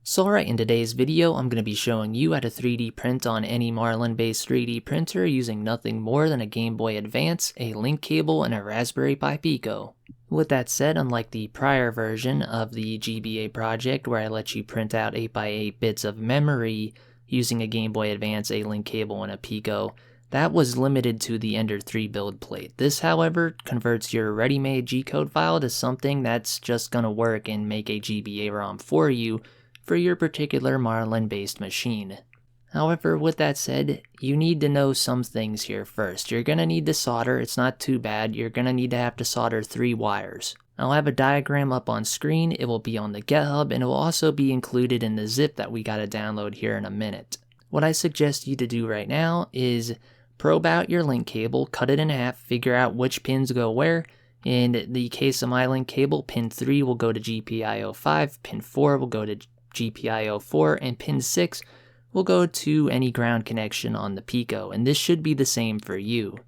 So alright, in today's video, I'm going to be showing you how to 3D print on any Marlin-based 3D printer using nothing more than a Game Boy Advance, a link cable, and a Raspberry Pi Pico. With that said, unlike the prior version of the GBA project where I let you print out 8x8 bits of memory using a Game Boy Advance, a link cable, and a Pico, that was limited to the Ender 3 build plate. This, however, converts your ready-made Gcode file to something that's just going to work and make a GBA ROM for you for your particular Marlin-based machine. However, with that said, you need to know some things here first. You're going to need to solder. It's not too bad. You're going to have to solder 3 wires. I'll have a diagram up on screen. It will be on the GitHub, and it will also be included in the zip that we got to download here in a minute. What I suggest you to do right now is probe out your link cable, cut it in half, figure out which pins go where. In the case of my link cable, pin 3 will go to GPIO 5, pin 4 will go to GPIO 4, and pin 6 will go to any ground connection on the Pico, and this should be the same for you.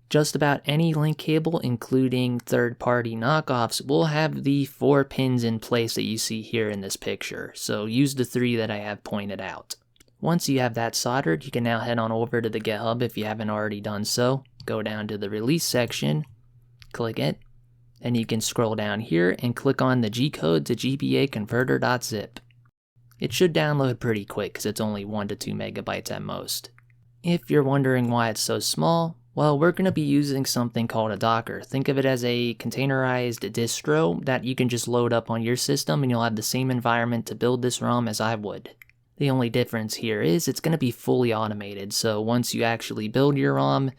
Just about any link cable, including third-party knockoffs, will have the 4 pins in place that you see here in this picture, so use the 3 that I have pointed out. Once you have that soldered, you can now head on over to the GitHub if you haven't already done so. Go down to the release section, click it, and you can scroll down here and click on the Gcode to GBA converter.zip. It should download pretty quick because it's only 1 to 2 megabytes at most. If you're wondering why it's so small, well, we're going to be using something called a Docker. Think of it as a containerized distro that you can just load up on your system and you'll have the same environment to build this ROM as I would. The only difference here is it's going to be fully automated, so once you actually build your ROM,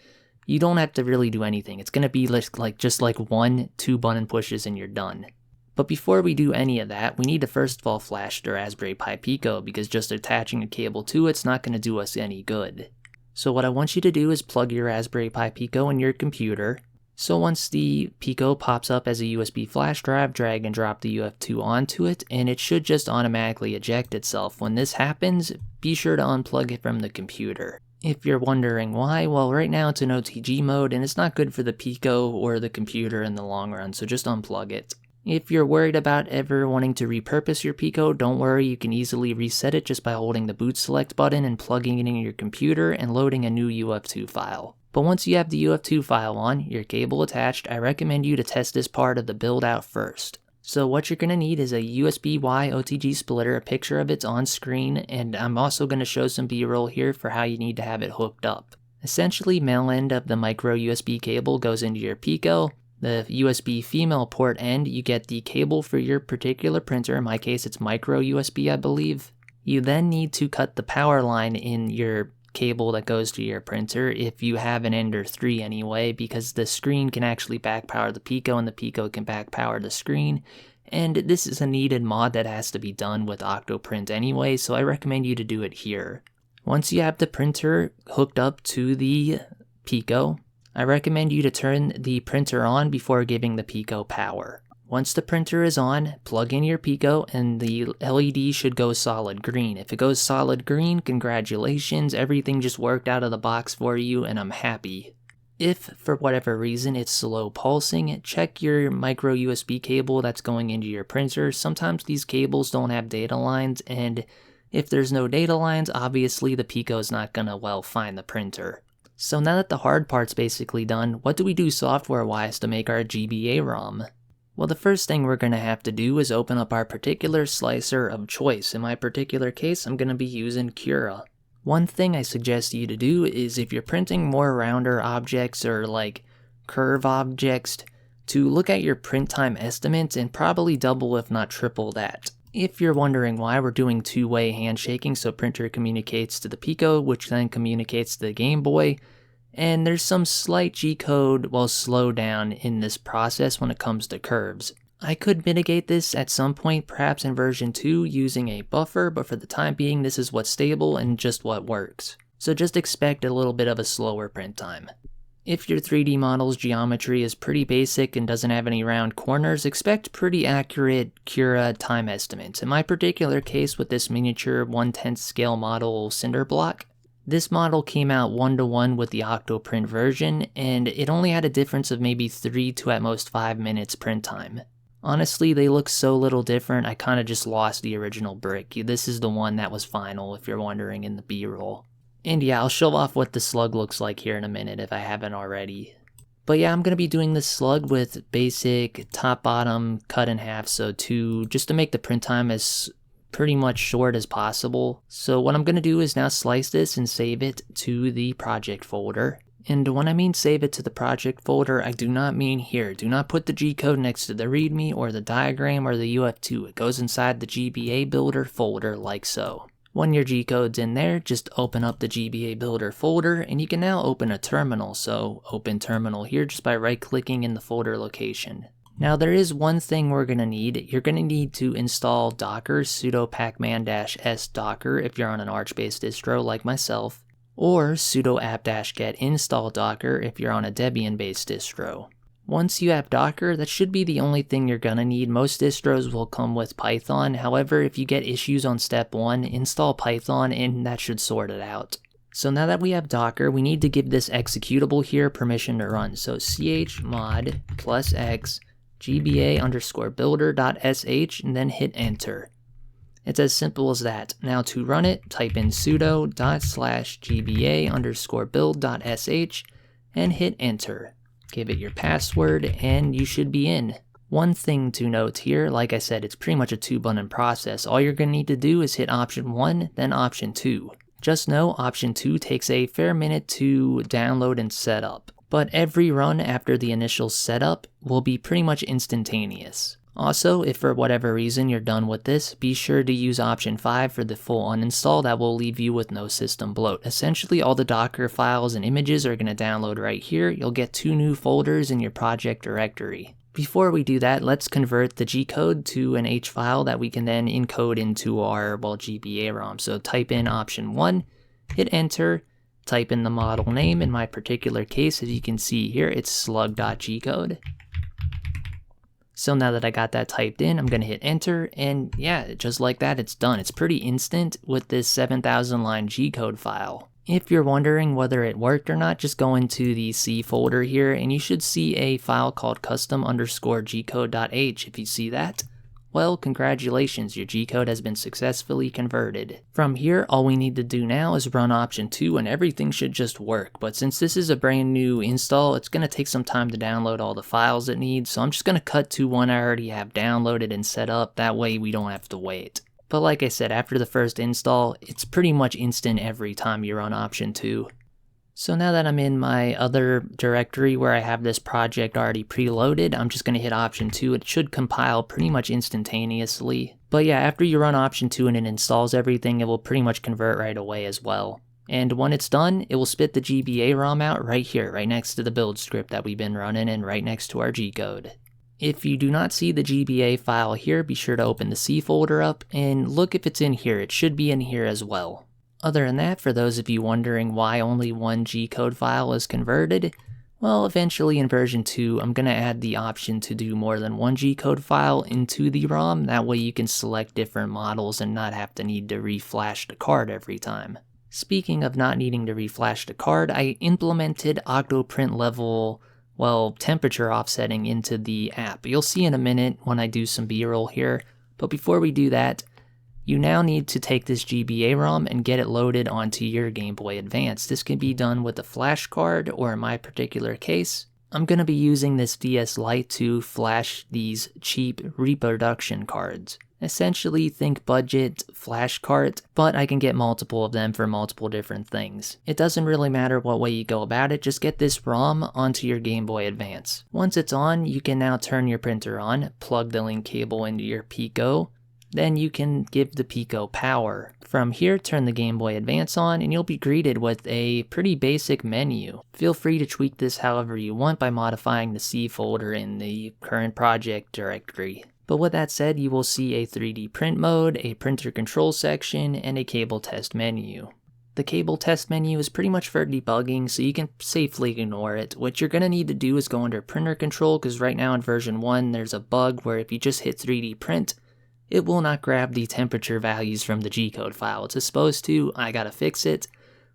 you don't have to really do anything. It's going to be just like 1-2 button pushes and you're done. But before we do any of that, we need to first of all flash the Raspberry Pi Pico because just attaching a cable to it's not going to do us any good. So what I want you to do is plug your Raspberry Pi Pico in your computer. So once the Pico pops up as a USB flash drive, drag and drop the UF2 onto it, and it should just automatically eject itself. When this happens, be sure to unplug it from the computer. If you're wondering why, well, right now it's in OTG mode and it's not good for the Pico or the computer in the long run, so just unplug it. If you're worried about ever wanting to repurpose your Pico, don't worry, you can easily reset it just by holding the boot select button and plugging it in your computer and loading a new UF2 file. But once you have the UF2 file on, your cable attached, I recommend you to test this part of the build out first. So what you're going to need is a USB-Y OTG splitter, a picture of it's on screen, and I'm also going to show some B-roll here for how you need to have it hooked up. Essentially, male end of the micro USB cable goes into your Pico. The USB female port end, you get the cable for your particular printer. In my case, it's micro USB, I believe. You then need to cut the power line in your cable that goes to your printer, if you have an Ender 3 anyway, because the screen can actually back power the Pico and the Pico can back power the screen. And this is a needed mod that has to be done with Octoprint anyway, so I recommend you to do it here. Once you have the printer hooked up to the Pico, I recommend you to turn the printer on before giving the Pico power. Once the printer is on, plug in your Pico and the LED should go solid green. If it goes solid green, congratulations, everything just worked out of the box for you and I'm happy. If, for whatever reason, it's slow pulsing, check your micro USB cable that's going into your printer. Sometimes these cables don't have data lines, and if there's no data lines, obviously the Pico's not gonna, well, find the printer. So now that the hard part's basically done, what do we do software-wise to make our GBA ROM? Well, the first thing we're going to have to do is open up our particular slicer of choice. In my particular case, I'm going to be using Cura. One thing I suggest you to do is if you're printing more rounder objects or like curve objects, to look at your print time estimates and probably double if not triple that. If you're wondering why, we're doing two-way handshaking, so printer communicates to the Pico, which then communicates to the Game Boy, and there's some slight G-code, well, slowdown in this process when it comes to curves. I could mitigate this at some point, perhaps in version 2, using a buffer, but for the time being, this is what's stable and just what works. So just expect a little bit of a slower print time. If your 3D model's geometry is pretty basic and doesn't have any round corners, expect pretty accurate Cura time estimates. In my particular case with this miniature 1/10 scale model cinder block, this model came out 1-to-1 with the Octoprint version, and it only had a difference of maybe 3 to at most 5 minutes print time. Honestly, they look so little different, I kinda just lost the original brick. This is the one that was final, if you're wondering, in the B-roll. And yeah, I'll show off what the slug looks like here in a minute if I haven't already. But yeah, I'm going to be doing this slug with basic top bottom cut in half, so just to make the print time as pretty much short as possible. So what I'm going to do is now slice this and save it to the project folder. And when I mean save it to the project folder, I do not mean here. Do not put the Gcode next to the README or the diagram or the UF2. It goes inside the GBA builder folder like so. When your Gcode's in there, just open up the GBA builder folder and you can now open a terminal. So open terminal here just by right clicking in the folder location. Now there is one thing we're going to need. You're going to need to install Docker sudo pacman-s docker if you're on an Arch-based distro like myself, or sudo apt-get install docker if you're on a Debian-based distro. Once you have Docker, that should be the only thing you're gonna need. Most distros will come with Python. However, if you get issues on step 1, install Python and that should sort it out. So now that we have Docker, we need to give this executable here permission to run. So chmod +x gba_builder.sh and then hit enter. It's as simple as that. Now to run it, type in sudo /gba_build.sh and hit enter. Give it your password and you should be in. One thing to note here, like I said, it's pretty much a 2-button process. All you're going to need to do is hit option 1, then option 2. Just know option 2 takes a fair minute to download and set up, but every run after the initial setup will be pretty much instantaneous. Also, if for whatever reason you're done with this, be sure to use option 5 for the full uninstall. That will leave you with no system bloat. Essentially, all the Docker files and images are going to download right here. You'll get 2 new folders in your project directory. Before we do that, let's convert the Gcode to an H file that we can then encode into our, GBA ROM. So type in option 1, hit enter, type in the model name. In my particular case, as you can see here, it's slug.gcode. So now that I got that typed in, I'm going to hit enter, and yeah, just like that, it's done. It's pretty instant with this 7,000 line Gcode file. If you're wondering whether it worked or not, just go into the C folder here, and you should see a file called custom_gcode.h. If you see that, well, congratulations, your Gcode has been successfully converted. From here, all we need to do now is run option 2 and everything should just work. But since this is a brand new install, it's going to take some time to download all the files it needs. So I'm just going to cut to one I already have downloaded and set up. That way we don't have to wait. But like I said, after the first install, it's pretty much instant every time you run option 2. So now that I'm in my other directory where I have this project already preloaded, I'm just going to hit option 2. It should compile pretty much instantaneously. But yeah, after you run option 2 and it installs everything, it will pretty much convert right away as well. And when it's done, it will spit the GBA ROM out right here, right next to the build script that we've been running and right next to our Gcode. If you do not see the GBA file here, be sure to open the C folder up and look if it's in here. It should be in here as well. Other than that, for those of you wondering why only one Gcode file is converted, well, eventually in version 2, I'm going to add the option to do more than one Gcode file into the ROM. That way you can select different models and not have to need to reflash the card every time. Speaking of not needing to reflash the card, I implemented octoprint level, temperature offsetting into the app. You'll see in a minute when I do some B-roll here, but before we do that, you now need to take this GBA ROM and get it loaded onto your Game Boy Advance. This can be done with a flash card, or in my particular case, I'm going to be using this DS Lite to flash these cheap reproduction cards. Essentially, think budget flash cart, but I can get multiple of them for multiple different things. It doesn't really matter what way you go about it, just get this ROM onto your Game Boy Advance. Once it's on, you can now turn your printer on, plug the link cable into your Pico, then you can give the Pico power. From here, turn the Game Boy Advance on and you'll be greeted with a pretty basic menu. Feel free to tweak this however you want by modifying the C folder in the current project directory. But with that said, you will see a 3D print mode, a printer control section, and a cable test menu. The cable test menu is pretty much for debugging, so you can safely ignore it. What you're going to need to do is go under printer control, because right now in version 1 there's a bug where if you just hit 3D print, it will not grab the temperature values from the Gcode file. It's supposed to, I gotta fix it,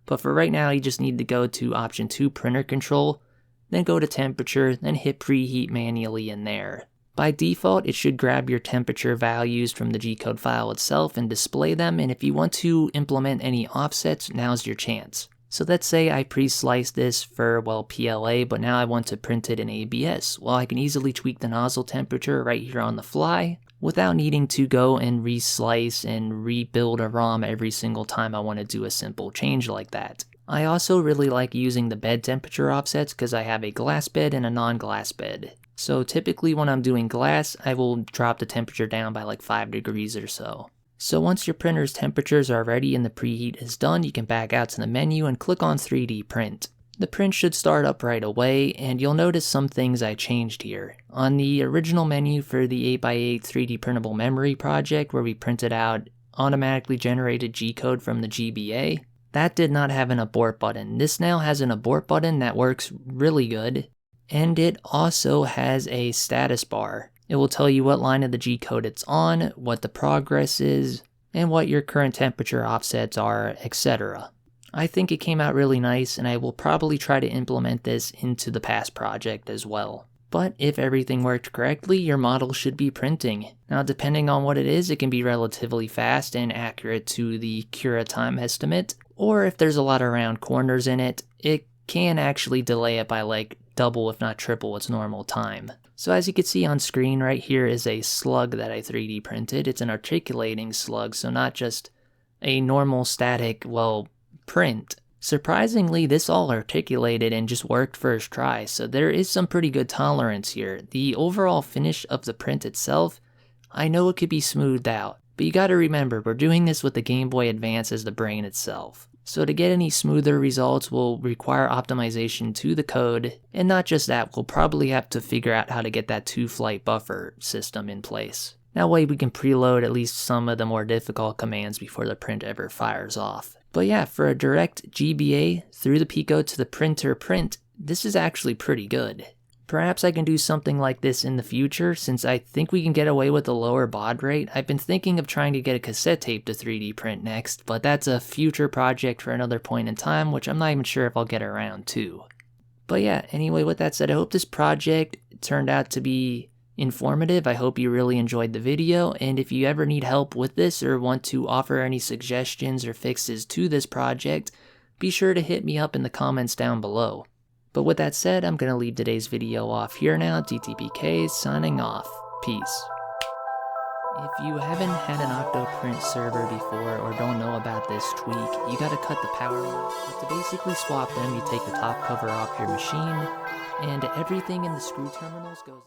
but for right now you just need to go to option 2 printer control, then go to temperature, then hit preheat manually in there. By default, it should grab your temperature values from the Gcode file itself and display them, and if you want to implement any offsets, now's your chance. So let's say I pre-sliced this for, well, PLA, but now I want to print it in ABS. Well, I can easily tweak the nozzle temperature right here on the fly without needing to go and re-slice and rebuild a ROM every single time I want to do a simple change like that. I also really like using the bed temperature offsets because I have a glass bed and a non-glass bed. So typically when I'm doing glass, I will drop the temperature down by like 5 degrees or so. So once your printer's temperatures are ready and the preheat is done, you can back out to the menu and click on 3D print. The print should start up right away, and you'll notice some things I changed here. On the original menu for the 8x8 3D printable memory project where we printed out automatically generated Gcode from the GBA, that did not have an abort button. This now has an abort button that works really good, and it also has a status bar. It will tell you what line of the Gcode it's on, what the progress is, and what your current temperature offsets are, etc. I think it came out really nice, and I will probably try to implement this into the past project as well. But if everything worked correctly, your model should be printing. Now depending on what it is, it can be relatively fast and accurate to the cura time estimate, or if there's a lot of round corners in it, it can actually delay it by like double if not triple its normal time. So as you can see on screen right here is a slug that I 3D printed. It's an articulating slug, so not just a normal static, well, print. Surprisingly, this all articulated and just worked first try, so there is some pretty good tolerance here. The overall finish of the print itself, I know it could be smoothed out, but you gotta remember, we're doing this with the Game Boy Advance as the brain itself. So to get any smoother results will require optimization to the code, and not just that, we'll probably have to figure out how to get that 2-flight buffer system in place. That way we can preload at least some of the more difficult commands before the print ever fires off. But yeah, for a direct GBA through the Pico to the printer print, this is actually pretty good. Perhaps I can do something like this in the future, since I think we can get away with a lower baud rate. I've been thinking of trying to get a cassette tape to 3D print next, but that's a future project for another point in time, which I'm not even sure if I'll get around to. But yeah, anyway, with that said, I hope this project turned out to be informative. I hope you really enjoyed the video, and if you ever need help with this or want to offer any suggestions or fixes to this project, be sure to hit me up in the comments down below. But with that said, I'm going to leave today's video off here now. DTPK signing off. Peace. If you haven't had an Octoprint server before or don't know about this tweak, you gotta cut the power line. But to basically swap them, you take the top cover off your machine, and everything in the screw terminals goes